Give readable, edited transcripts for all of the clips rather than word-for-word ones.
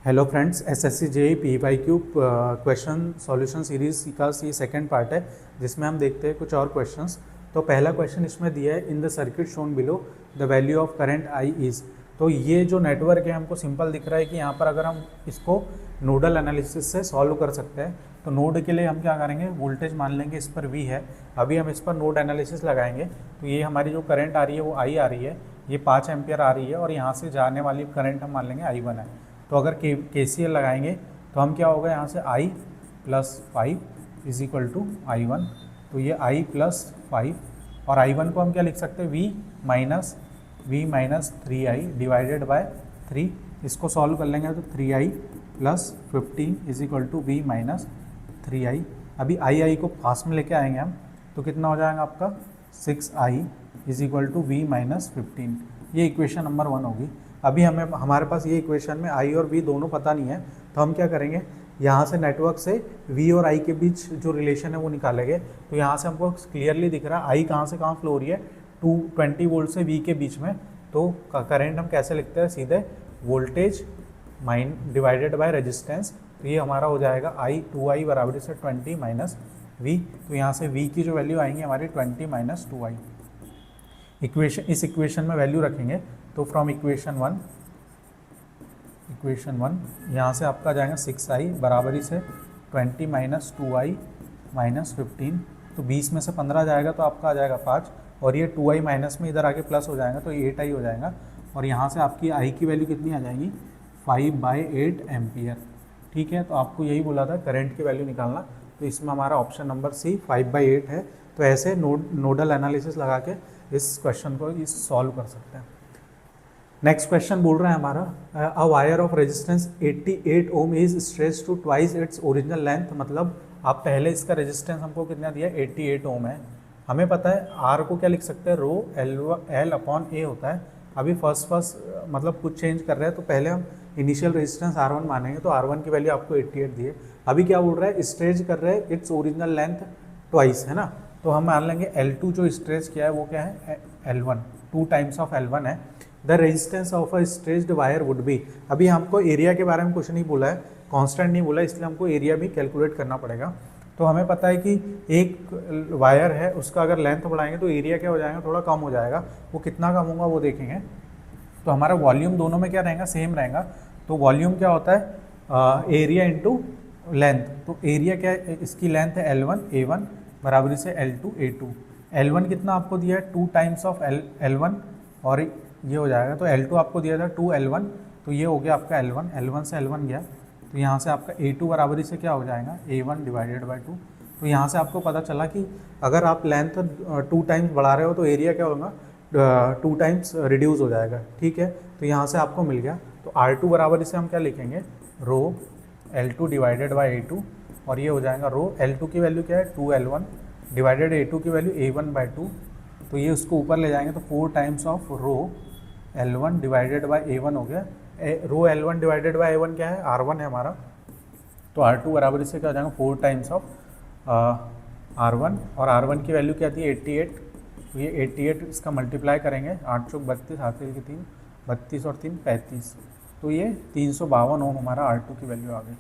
Hello friends, SSC JEE PYQ question solution series का ये second part है जिसमें हम देखते हैं कुछ और क्वेश्चंस। तो पहला क्वेश्चन इसमें दिया है, in the circuit shown below the value of current I is. तो ये जो नेटवर्क है हमको सिंपल दिख रहा है कि यहाँ पर अगर हम इसको नोडल एनालिसिस से सॉल्व कर सकते हैं तो नोड के लिए हम क्या करेंगे, वोल्टेज मान लेंगे इस पर वी है। अभी हम इस पर नोड एनालिसिस लगाएंगे तो ये हमारी जो करंट आ रही है वो आई आ रही है, ये 5 एम्पियर आ रही है और यहाँ से जाने वाली करंट हम मान लेंगे आई1 है। तो अगर KCL लगाएंगे तो हम क्या होगा, यहाँ से I + 5 is equal to I1। तो ये I + 5 और I1 को हम क्या लिख सकते हैं, V minus 3I divided by 3। इसको सॉल्व कर लेंगे तो 3I + 15 is equal to V minus 3I। अभी I को पास में लेके आएंगे हम तो कितना हो जाएगा आपका 6I is equal to V minus 15। ये इक्वेशन नंबर 1 होगी। अभी हमारे पास ये इक्वेशन में I और V दोनों पता नहीं है तो हम क्या करेंगे, यहाँ से नेटवर्क से V और I के बीच जो रिलेशन है वो निकालेंगे। तो यहाँ से हमको क्लियरली दिख रहा है I कहाँ से कहाँ फ्लो हो रही है, 220 वोल्ट से V के बीच में। तो करंट हम कैसे लिखते हैं, सीधे वोल्टेज डिवाइडेड बाय रेजिस्टेंस। तो ये हमारा हो जाएगा 2I बराबर से 20 माइनस V। तो यहाँ से V की जो वैल्यू आएंगी हमारी 20 माइनस 2I। इस इक्वेशन में वैल्यू रखेंगे तो फ्रॉम इक्वेशन 1 यहाँ से आपका जाएगा 6I बराबरी से 20 माइनस 2I माइनस 15। तो 20 में से 15 जाएगा तो आपका आ जाएगा 5 और ये 2I माइनस में इधर आके प्लस हो जाएगा तो 8I हो जाएगा। और यहाँ से आपकी I की वैल्यू कितनी आ जाएगी, 5/8 एम्पियर। ठीक है, तो आपको यही बोला था करंट की वैल्यू निकालना। तो इसमें हमारा ऑप्शन नंबर C 5/8 है। तो ऐसे नोडल एनालिसिस लगा के इस क्वेश्चन को सॉल्व कर सकते हैं। नेक्स्ट क्वेश्चन बोल रहा है हमारा, a wire of resistance 88 ohm is stretched to twice its original length. मतलब आप पहले इसका रेजिस्टेंस हमको कितना दिया, 88 ओम है। हमें पता है आर को क्या लिख सकते हैं, रो L/A होता है। अभी फर्स्ट मतलब कुछ चेंज कर रहे हैं तो पहले हम इनिशियल रेजिस्टेंस R1 मानेंगे। तो R1 की वैल्यू आपको 88 दी है। अभी क्या बोल रहा है, स्ट्रेच कर रहे हैं इट्स ओरिजिनल लेंथ ट्वाइस, है ना। तो हम मान लेंगे L2 जो स्ट्रेच किया है वो क्या है, L1, 2 टाइम्स ऑफ L1 है। The resistance of a stretched wire would be. अभी हमको एरिया के बारे में कुछ नहीं बोला है, कांस्टेंट नहीं बोला, इसलिए हमको एरिया भी कैलकुलेट करना पड़ेगा। तो हमें पता है कि एक वायर है उसका अगर लेंथ बढ़ाएंगे तो एरिया क्या हो जाएगा, थोड़ा कम हो जाएगा। वो कितना कम होगा वो देखेंगे। तो हमारा वॉल्यूम दोनों में क्या रहेगा, सेम रहेगा। तो वॉल्यूम क्या होता है, एरिया इंटू लेंथ। तो एरिया क्या है, इसकी लेंथ है L1 A1 बराबरी से L2 A2। L1 कितना आपको दिया है, 2 टाइम्स ऑफ L1 और ये हो जाएगा। तो L2 आपको दिया था 2L1, तो ये हो गया आपका L1 से L1 गया। तो यहाँ से आपका A2 बराबरी से क्या हो जाएगा, A1 डिवाइडेड बाई 2। तो यहाँ से आपको पता चला कि अगर आप लेंथ 2 टाइम्स बढ़ा रहे हो तो एरिया क्या होगा, 2 टाइम्स रिड्यूस हो जाएगा। ठीक है, तो यहाँ से आपको मिल गया। तो R2 बराबर इसे हम क्या लिखेंगे, रो L2 डिवाइडेड बाई A2 और ये हो जाएगा रो L2 की वैल्यू क्या है, 2L1 डिवाइडेड A2 की वैल्यू A1/2। तो ये उसको ऊपर ले जाएंगे तो 4 times of rho L1 divided by A1 हो गया। रो L1 डिवाइडेड बाई A1 क्या है, R1 है हमारा। तो R2 बराबर इससे क्या हो जाएगा, 4 टाइम्स ऑफ R1 और R1 की वैल्यू क्या थी, 88। तो ये 88 इसका मल्टीप्लाई करेंगे, 8 चौक 32, 7 की 3, 32 और 3 35। तो ये 352 ओम हमारा R2 की वैल्यू आ गई।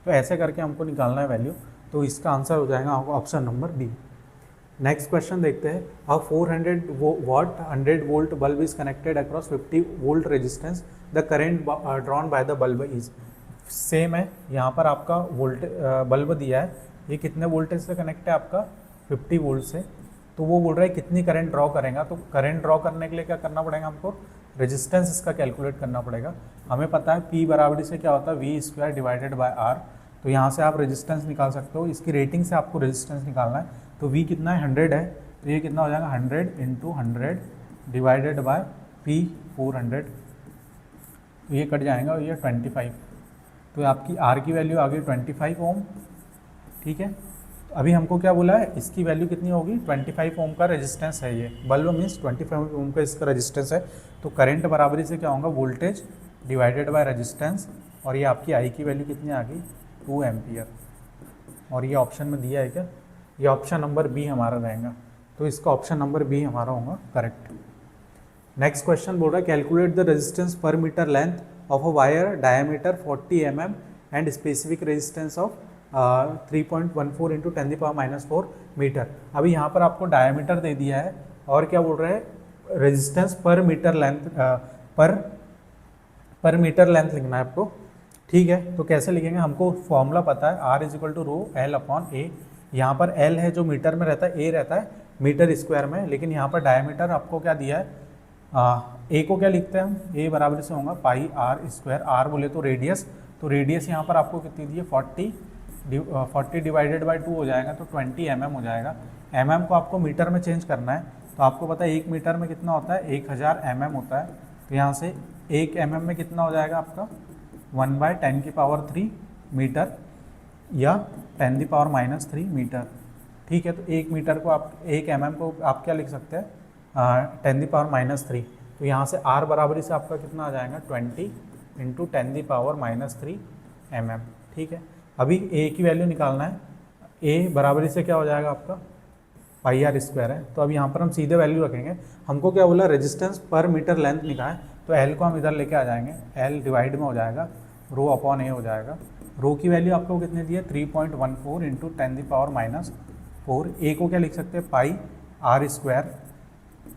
तो ऐसे करके हमको निकालना है वैल्यू। तो इसका आंसर हो जाएगा option number B। Next question देखते हैं, अ 400 वाट 100 volt bulb is connected across 50 volt resistance, the current drawn by the bulb is. Same है, यहाँ पर आपका बल्ब दिया है, ये कितने वोल्टेज से कनेक्ट है आपका, 50 वोल्ट से। तो वो बोल रहा है कितनी करंट ड्रॉ करेगा। तो करंट ड्रॉ करने के लिए क्या करना पड़ेगा हमको, रेजिस्टेंस इसका कैलकुलेट करना पड़ेगा। हमें पता है P बराबरी से क्या होता है, V² डिवाइडेड बाय R। तो यहाँ से आप रेजिस्टेंस निकाल सकते हो, इसकी रेटिंग से आपको रेजिस्टेंस निकालना है। तो V कितना है, 100 है। तो ये कितना हो जाएगा, 100 × 100 डिवाइडेड बाय P 400। तो ये कट जाएगा और ये 25। तो आपकी R की वैल्यू आ गई 25 ओम। ठीक है, तो अभी हमको क्या बोला है, इसकी वैल्यू कितनी होगी, 25 ओम का रेजिस्टेंस है। ये बल्ब मीन्स 25 ओम का इसका रेजिस्टेंस है। तो करंट बराबरी से क्या होगा, वोल्टेज डिवाइडेड बाय रेजिस्टेंस और ये आपकी I की वैल्यू कितनी आ गई, 2 एम्पियर। और ये ऑप्शन में दिया है क्या, ये ऑप्शन नंबर B हमारा रहेगा। तो इसका ऑप्शन नंबर B हमारा होगा करेक्ट। नेक्स्ट क्वेश्चन बोल रहा है, calculate the resistance per metre length of a wire diameter 40 mm and specific resistance of 3.14 into 10⁻⁴ metre. अभी यहाँ पर आपको डायमीटर दे दिया है और क्या बोल रहे हैं, रेजिस्टेंस पर मीटर लेंथ पर मीटर लेंथ लिखना है आपको। ठीक है, तो कैसे लिखेंगे, हमको फॉर्मूला पता है R is to rho L upon A. यहाँ पर L है जो मीटर में रहता है, A रहता है मीटर स्क्वायर में, लेकिन यहाँ पर डायमीटर आपको क्या दिया है, A को क्या लिखते हैं हम, A बराबर से होगा पाई R स्क्वायर। R बोले तो रेडियस, तो रेडियस यहाँ पर आपको कितनी दी है 40 डिवाइडेड बाई 2 हो जाएगा तो 20 mm हो जाएगा। mm को आपको मीटर में चेंज करना है, तो आपको पता है 1 मीटर में कितना होता है, 1000 mm होता है। तो यहाँ से 1 mm में कितना हो जाएगा आपका 1/10⁻³ मीटर या 10⁻³ मीटर। ठीक है, तो 1 मीटर को आप 1 mm को आप क्या लिख सकते हैं 10⁻³ तो यहाँ से R बराबरी से आपका कितना आ जाएगा 20 इंटू 10⁻³ mm। ठीक है, अभी A की वैल्यू निकालना है, A बराबरी से क्या हो जाएगा आपका पाई R स्क्वायर है। तो अब यहाँ पर हम सीधे वैल्यू रखेंगे, हमको क्या बोला रेजिस्टेंस पर मीटर लेंथ लिखा है, तो L को हम इधर लेके आ जाएंगे, L डिवाइड में हो जाएगा रो अपॉन A हो जाएगा। रो की वैल्यू आपको कितनी दी है 3.14 इंटू 10⁻⁴। A को क्या लिख सकते हैं पाई R स्क्वायर,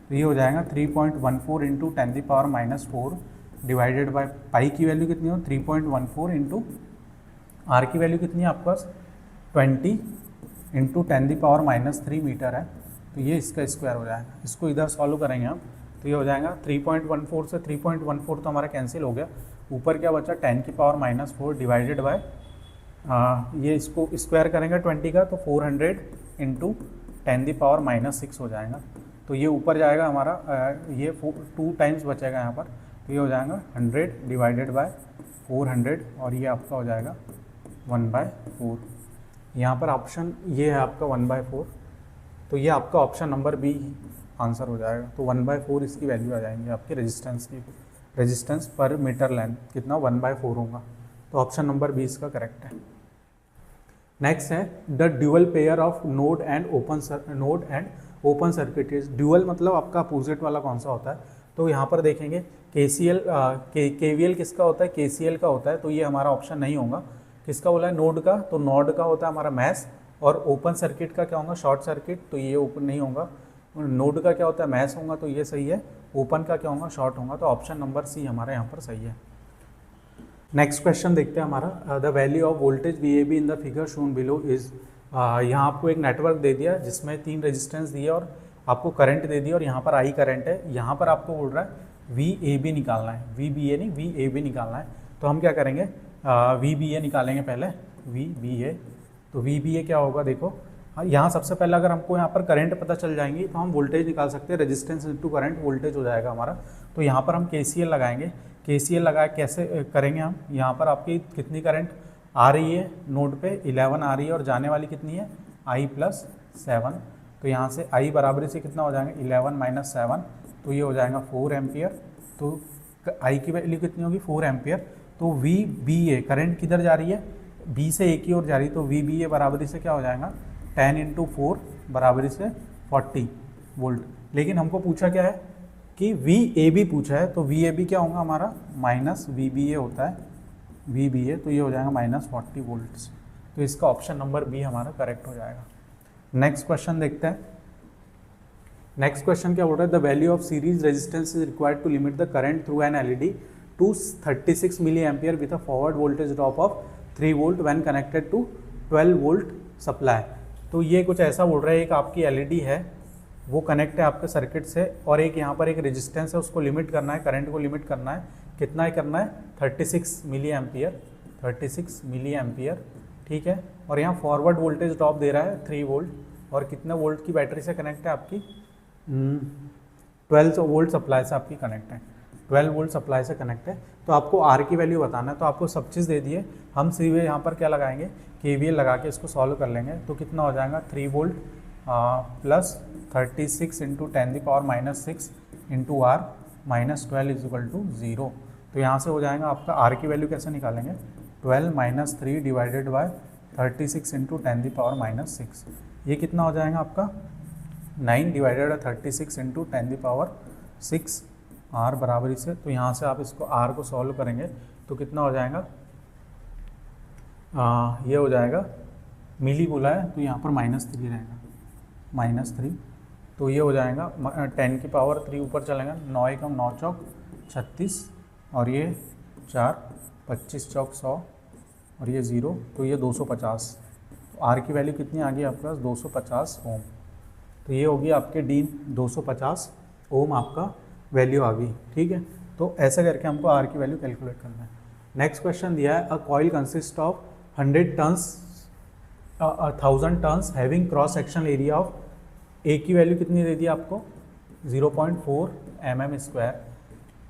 तो ये हो जाएगा 3.14 इंटू 10⁻⁴ डिवाइडेड बाई पाई की वैल्यू कितनी हो 3.14 इंटू R की वैल्यू कितनी है आपके पास 20 इंटू 10⁻³ मीटर है, तो ये इसका स्क्वायर हो जाएगा। इसको इधर सॉल्व करेंगे हम, तो ये हो जाएगा 3.14 से 3.14 तो हमारा कैंसिल हो गया, ऊपर क्या बचा 10⁻⁴ डिवाइडेड बाय ये इसको स्क्वायर करेंगे 20 का तो 400 इंटू 10⁻⁻6 हो जाएगा। तो ये ऊपर जाएगा हमारा ये 2 टाइम्स बचेगा यहाँ पर, तो ये हो जाएगा 100 डिवाइडेड बाय 400 और ये आपका हो जाएगा 1/4। यहाँ पर ऑप्शन ये है आपका 1/4, तो ये आपका ऑप्शन नंबर बी आंसर हो जाएगा। तो 1/4 इसकी वैल्यू आ जाएंगी आपकी रेजिस्टेंस की, रेजिस्टेंस पर मीटर लेंथ कितना 1/4 होगा, तो ऑप्शन नंबर बी इसका करेक्ट है। नेक्स्ट है the dual pair of node and open circuit. Dual मतलब आपका अपोजिट वाला कौन सा होता है, तो यहाँ पर देखेंगे KVL किसका होता है, KCL का होता है, तो ये हमारा ऑप्शन नहीं होगा। किसका बोला है नोड का, तो नोड का होता है हमारा मैश, और ओपन सर्किट का क्या होगा शॉर्ट सर्किट, तो ये ओपन नहीं होगा। नोड का क्या होता है मैश होगा, तो ये सही है। ओपन का क्या होगा शॉर्ट होगा, तो ऑप्शन नंबर सी हमारा यहाँ पर सही है। नेक्स्ट क्वेश्चन देखते हैं हमारा, the value of voltage VAB in the figure shown below is. यहाँ आपको एक नेटवर्क दे दिया जिसमें 3 रेजिस्टेंस दिए और आपको करंट दे दिया, और यहाँ पर I करंट है। यहाँ पर आपको बोल रहा है VAB निकालना है, VBA नहीं VAB निकालना है। तो हम क्या करेंगे VBA निकालेंगे पहले, VBA। तो VBA क्या होगा देखो, यहाँ सबसे पहले अगर हमको यहाँ पर करंट पता चल जाएंगी तो हम वोल्टेज निकाल सकते हैं, रेजिस्टेंस इनटू करंट वोल्टेज हो जाएगा हमारा। तो यहाँ पर हम KCL लगाएंगे, KCL लगा कैसे करेंगे हम, यहाँ पर आपकी कितनी करंट आ रही है नोड पे 11 आ रही है, और जाने वाली कितनी है I+7। तो यहाँ से I बराबरी से कितना हो जाएगा 11 - 7, तो ये हो जाएगा 4 एम्पियर। तो I की वैल्यू कितनी होगी 4 एम्पियर। तो VBA करंट किधर जा रही है, B से A की ओर जा रही है, तो VBA बराबरी से क्या हो जाएगा 10 × 4 बराबरी से 40 वोल्ट। लेकिन हमको पूछा क्या है कि VAB पूछा है, तो VAB क्या होगा हमारा -VBA होता है, VBA, तो ये हो जाएगा -40 वोल्ट्स। तो इसका ऑप्शन नंबर बी हमारा करेक्ट हो जाएगा। नेक्स्ट क्वेश्चन देखते हैं। नेक्स्ट क्वेश्चन क्या बोल रहा है, the value of series resistance is required to limit the current through an LED to 36 milli ampere with a forward voltage drop of 3 volt when connected to 12 volt supply. तो ये कुछ ऐसा बोल रहा है, एक आपकी LED है वो कनेक्ट है आपके सर्किट से, और एक यहाँ पर एक रेजिस्टेंस है उसको लिमिट करना है, करंट को लिमिट करना है। कितना ही करना है 36 मिली एम्पियर, 36 मिली एम्पियर। ठीक है, और यहाँ फॉरवर्ड वोल्टेज ड्रॉप दे रहा है 3 वोल्ट, और कितने वोल्ट की बैटरी से कनेक्ट है आपकी 12 वोल्ट सप्लाई से आपकी कनेक्ट है, 12 वोल्ट सप्लाई से कनेक्ट है। तो आपको R की वैल्यू बताना है, तो आपको सब चीज़ दे दिए, हम सीधे यहाँ पर क्या लगाएंगे KVL लगा के इसको सॉल्व कर लेंगे। तो कितना हो जाएगा 3 वोल्ट प्लस 36 × 10⁻⁻6 इंटू R -12 = 0। तो यहाँ से हो जाएगा आपका R की वैल्यू कैसे निकालेंगे 12 - 3 डिवाइडेड बाय 36 × 10⁻⁻6, ये कितना हो जाएगा आपका 9 डिवाइडेड बाय 36 × 10⁻6 आर बराबरी से, तो यहाँ से आप इसको आर को सॉल्व करेंगे तो कितना हो जाएगा, ये हो जाएगा, मिली बोला है तो यहाँ पर -3 रहेगा, -3, तो ये हो जाएगा 10 की पावर 3 ऊपर चलेगा, 9 एकम 9 चौक 36 और ये 4, 25 चौक 100 और ये 0, तो ये 250। तो आर की वैल्यू कितनी आ गई आपके पास, 250 ओम। तो ये होगी आपके डी 250 ओम आपका वैल्यू आ गई, ठीक है। तो ऐसे करके हमको आर की वैल्यू कैलकुलेट करना है। नेक्स्ट क्वेश्चन दिया है, a coil consist of 100 turns 1000 turns having cross sectional area of, A की वैल्यू कितनी दे दी आपको, 0.4 mm²,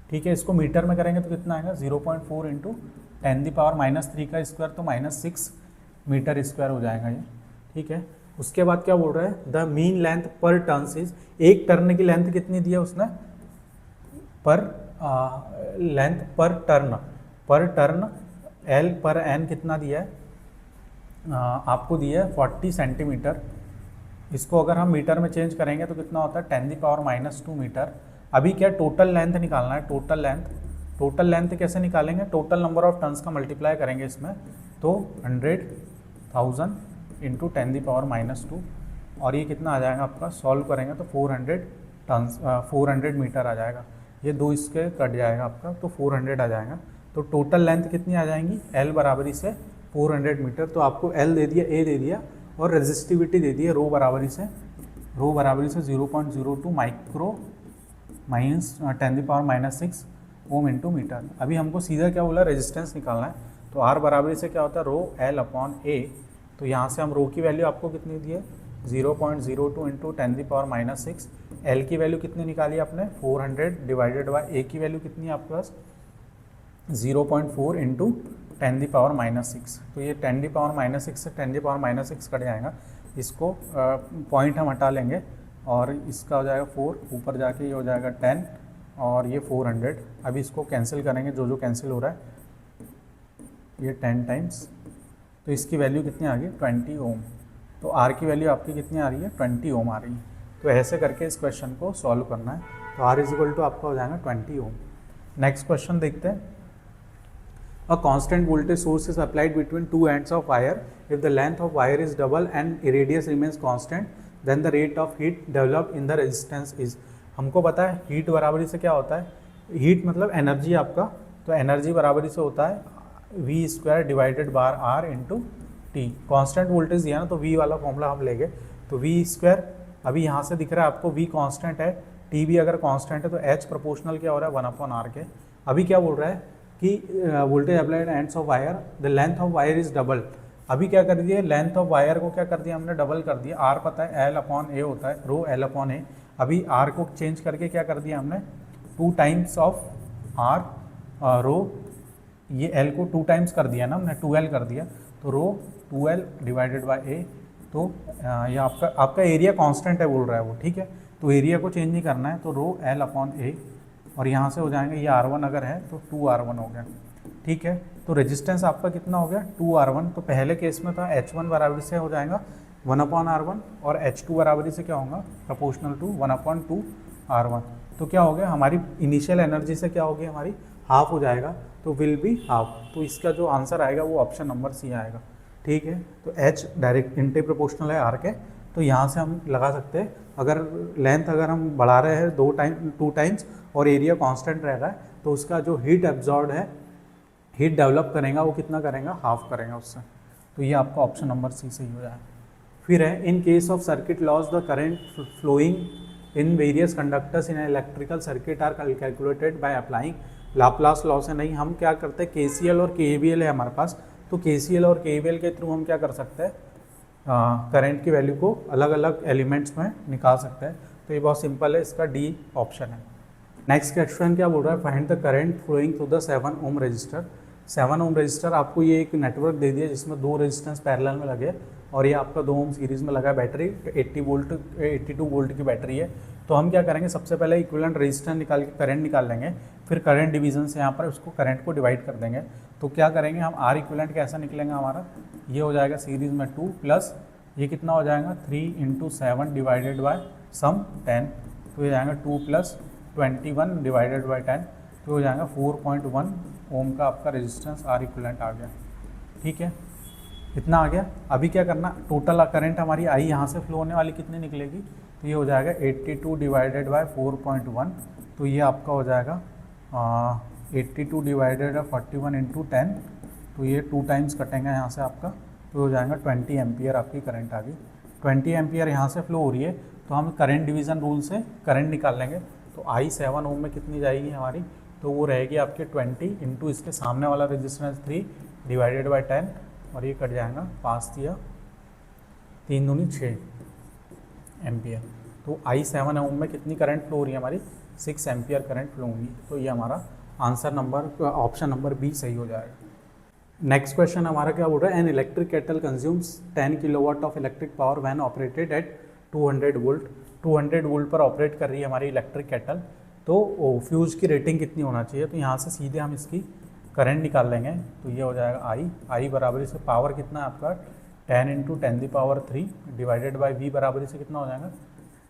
ठीक है। इसको मीटर में करेंगे तो कितना आएगा, 0.4 इंटू 10⁻³ का स्क्वायर, तो -6 मीटर स्क्वायर हो जाएगा ये, ठीक है। उसके बाद क्या बोल रहा है, द मीन लेंथ पर टर्न्स इज, एक टर्न की लेंथ कितनी दी है उसने, लेंथ पर टर्न एल पर एन कितना दिया है, आपको दिया है 40 सेंटीमीटर। इसको अगर हम मीटर में चेंज करेंगे तो कितना होता है, 10⁻² मीटर। अभी क्या टोटल लेंथ निकालना है, टोटल लेंथ कैसे निकालेंगे, टोटल नंबर ऑफ टन्स का मल्टीप्लाई करेंगे इसमें, तो 100,000 इंटू 10⁻², और ये कितना आ जाएगा आपका, सॉल्व करेंगे तो 400 टन्स 400 मीटर आ जाएगा। ये दो इसके कट जाएगा आपका, तो 400 आ जाएगा। तो टोटल लेंथ कितनी आ जाएंगी, एल बराबरी से 400 मीटर। तो आपको एल दे दिया, ए दे दिया और रेजिस्टिविटी दे दी है रो बराबरी से 0.02 micro minus 10⁻6 ohm into metre. अभी हमको सीधा क्या बोला, रेजिस्टेंस निकालना है, तो आर बराबरी से क्या होता है, रो एल अपॉन ए। तो यहाँ से हम रो की वैल्यू आपको कितनी दी है, 0.02 इंटू 10⁻6। एल की वैल्यू कितनी निकाली आपने, 400 डिवाइडेड बाय ए की वैल्यू कितनी है आपके पास, 0.4 इंटू 10⁻6। तो ये 10⁻6 से 10⁻6 कट जाएगा, इसको पॉइंट हम हटा लेंगे और इसका हो जाएगा 4, ऊपर जाके ये हो जाएगा 10 और ये 400। अभी इसको कैंसिल करेंगे, जो जो कैंसिल हो रहा है, ये 10 टाइम्स, तो इसकी वैल्यू कितनी आ गई, 20 ओम। तो आर की वैल्यू आपकी कितनी आ रही है, 20 ओम आ रही है। तो ऐसे करके इस क्वेश्चन को सॉल्व करना है। तो आर इजिकल टू आपका हो जाएगा 20 ओम। नेक्स्ट क्वेश्चन देखते हैं, a constant voltage source is applied between two ends of wire. If the length of wire is double and radius remains constant, then the rate of heat developed in the resistance is। हमको पता है heat बराबरी से क्या होता है, heat मतलब energy आपका, तो एनर्जी बराबरी से होता है V² divided by R into T. Constant voltage दिया ना, तो V वाला फॉर्मूला हम लेंगे, तो V², अभी यहाँ से दिख रहा है आपको V कांस्टेंट है, T भी अगर कांस्टेंट है तो H प्रोपोर्शनल क्या हो रहा है, 1/r के। अभी क्या बोल रहा है कि voltage applied ends of wire, the length of wire is double. अभी क्या कर दिया, लेंथ ऑफ वायर को क्या कर दिया हमने, डबल कर दिया। आर पता है एल अपॉन ए होता है, रो एल अपॉन ए। अभी आर को चेंज करके क्या कर दिया हमने, 2 टाइम्स ऑफ आर रो, ये एल को 2 टाइम्स कर दिया ना हमने, 2L कर दिया, तो रो 2L डिवाइडेड बाय ए। तो ये आपका एरिया कांस्टेंट है बोल रहा है वो, ठीक है। तो एरिया को चेंज नहीं करना है, तो रो एल अपॉन ए, और यहाँ से हो जाएंगे ये R1 अगर है तो 2R1 हो गया, ठीक है। तो रेजिस्टेंस आपका कितना हो गया, 2R1। तो पहले केस में था H1 बराबरी से हो जाएगा 1/R1 और H2 बराबरी से क्या होगा, प्रोपोर्शनल टू 1/2R1। तो क्या हो गया, हमारी इनिशियल एनर्जी से क्या होगी, हमारी हाफ हो जाएगा, तो विल बी हाफ। तो इसका जो आंसर आएगा वो ऑप्शन नंबर सी आएगा, ठीक है। तो H डायरेक्ट इंटी प्रोपोर्शनल है R के, तो यहाँ से हम लगा सकते हैं, अगर लेंथ अगर हम बढ़ा रहे हैं 2 टाइम्स और एरिया कांस्टेंट रह रहा है, तो उसका जो हीट एब्जॉर्ब है, हीट डेवलप करेगा, वो कितना करेगा, हाफ करेगा उससे। तो ये आपका ऑप्शन नंबर सी सही हो जाए। फिर है, in case of circuit loss the current flowing in various conductors in electrical circuit are calculated by applying Laplace law से। नहीं, हम क्या करते हैं, KCL और KVL है हमारे पास, तो KCL और KVL के थ्रू हम क्या कर सकते हैं, करंट की वैल्यू को अलग अलग एलिमेंट्स में निकाल सकते हैं। तो ये बहुत सिंपल है, इसका डी ऑप्शन है। नेक्स्ट क्वेश्चन क्या बोल रहा है, find the current flowing through the 7 ohm resistor. 7 ohm resistor आपको ये एक नेटवर्क दे दिया जिसमें 2 रेजिस्टेंस पैरेलल में लगे, और ये आपका 2 ओम सीरीज में लगा बैटरी, 82 वोल्ट की बैटरी है। तो हम क्या करेंगे, सबसे पहले इक्विवेलेंट रेजिस्टेंस निकाल के करंट निकाल लेंगे, फिर करंट डिवीजन से यहाँ पर उसको करंट को डिवाइड कर देंगे। तो क्या करेंगे हम, आर इक्विवेलेंट कैसा निकलेगा हमारा, ये हो जाएगा सीरीज में 2 प्लस ये कितना हो जाएगा 3 × 7 डिवाइडेड बाय सम 10। तो ये जाएगा 2 + 21 डिवाइडेड बाई 10 तो हो जाएगा 4.1 ओम का आपका रेजिस्टेंस आर इक्विवेलेंट आ गया। ठीक है, इतना आ गया। अभी क्या करना, टोटल करंट हमारी आई यहाँ से फ्लो होने वाली कितनी निकलेगी, तो ये हो जाएगा 82 डिवाइडेड बाय 4.1, तो ये आपका हो जाएगा 82 डिवाइडेड बाय 41 इंटू 10, तो ये 2 टाइम्स कटेंगे यहाँ से आपका, तो हो जाएगा 20 एम्पियर आपकी करंट आ गई। 20 एम्पियर यहाँ से फ्लो हो रही है, तो हम करंट डिवीज़न रूल से करंट निकाल लेंगे। तो आई 7 ओम में कितनी जाएगी हमारी, तो वो रहेगी आपके 20 इंटू इसके सामने वाला रेजिस्टेंस 3 डिवाइडेड बाई 10, और ये कट जाएगा 5 दिया 3 दूनी 6 एम्पियर। तो आई 7 ओम में कितनी करंट फ्लो हो रही है हमारी, 6 एम्पियर करंट फ्लो होगी। तो ये हमारा answer number option number B सही हो जाएगा। नेक्स्ट क्वेश्चन हमारा क्या बोल रहा है, an electric kettle consumes 10 kilowatt of electric power when operated at 200 volt. 200 volt पर ऑपरेट कर रही है हमारी इलेक्ट्रिक केटल, तो फ्यूज़ की रेटिंग कितनी होना चाहिए, तो यहाँ से सीधे हम इसकी करंट निकाल लेंगे। तो ये हो जाएगा आई बराबरी से पावर कितना है आपका 10 इंटू 10⁻³ डिवाइडेड बाई वी बराबरी से कितना हो जाएगा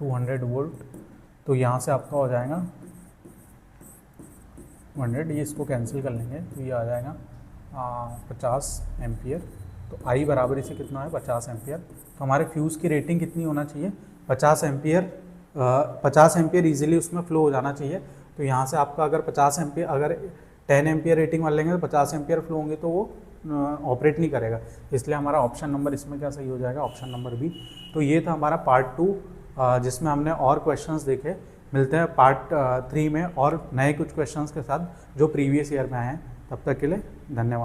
200 वोल्ट। तो यहाँ से आपका हो जाएगा 100, ये इसको कैंसिल कर लेंगे, तो ये आ जाएगा 50 एम्पियर। तो आई बराबरी से कितना है 50 एम्पियर। तो हमारे फ्यूज़ की रेटिंग कितनी होना चाहिए 50 एम्पियर। 50 एम्पियर ईजिली उसमें फ्लो हो जाना चाहिए। तो यहाँ से आपका अगर 50 एम्पियर, अगर 10 एम्पियर रेटिंग वाले लेंगे तो 50 एम्पियर फ्लो होंगे तो वो ऑपरेट नहीं करेगा, इसलिए हमारा ऑप्शन नंबर इसमें क्या सही हो जाएगा, ऑप्शन नंबर बी। तो ये था हमारा पार्ट 2 जिसमें हमने और क्वेश्चंस देखे। मिलते हैं पार्ट 3 में और नए कुछ क्वेश्चंस के साथ जो प्रीवियस ईयर में आए हैं। तब तक के लिए धन्यवाद।